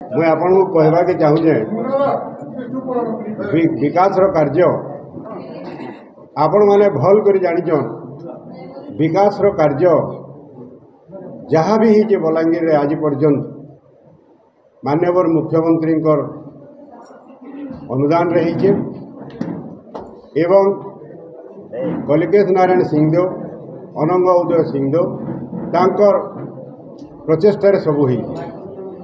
मुझे आपको कहवा के चाहूँजे विकास कार्य आपण मैंने भल कर जान विकास कार्य जहाँ भी होचे बलांगीर आज पर्यंत माननीय मुख्यमंत्री अनुदान रही एवं कलिकेश नारायण सिंहदेव अनंग उदय सिंहदेव तांकर प्रचेष्टार सबू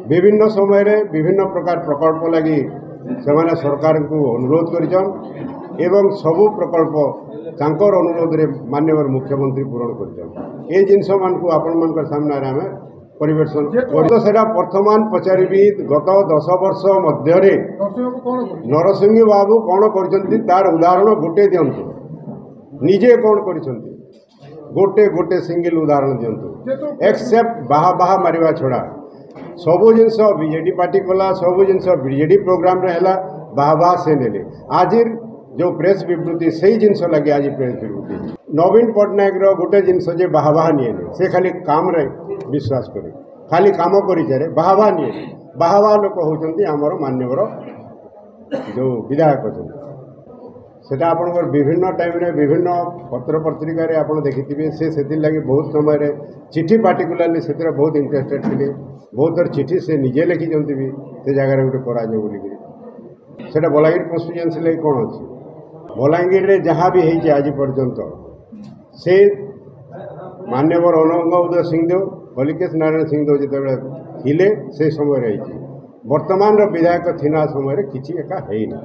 विभिन्न समय रे विभिन्न प्रकार प्रकल्प लगी से सरकार को अनुरोध कर सबू प्रकल्प तांकर अनुरोध रे माननीय मुख्यमंत्री पूरण कर जिनस मान को आपण मान सामने आम परिवेशन सेटा वर्तमान पचारि गत 10 वर्ष मध्य नरसिंह बाबू कौन कर तार उदाहरण गोटे दिंतु निजे कौन कर गोटे गोटे सिंगल उदाहरण दिंतु एक्सेप्ट बाहा बाहा मारिवा छड़ा सबू जिनस बीजेडी पार्टी कला सबू जिनस बीजेडी प्रोग्राम रे हैला बाहा बाहा से नेले आज जो प्रेस विवृत्ति से जिनस लगे आज प्रेस विवृत्ति नवीन पट्टनायक गोटे जिनस जे बाहा बाहा निये से खाली काम रे विश्वास करे खाली काम करे बाहा बाहा निये बाहा बाहा लोक होचंती हमर मान्यवर जो विधायक अछंती सेटा आपनकर विभिन्न टाइम रे विभिन्न पत्र पत्रिका रे आपण देखिथिबे से लगी बहुत समय रे चिट्ठी पार्टिकुलरली से बहुत इंटरेस्टेड थे बहुत थर चिट्ठी से निजे लिखी भी से जगह गोटे करा बोलिकी सेटा बलांगीर कन्स्टिट्यूएंसी लगी कौन अच्छी बलांगीर रे जहाँ भी होइछे आज पर्यंत से मान्यव अनंग उदय सिंहदेव कलिकेश नारायण सिंहदेव जिते से समय रही वर्तमान विधायक थिना समय किसी एका है ना।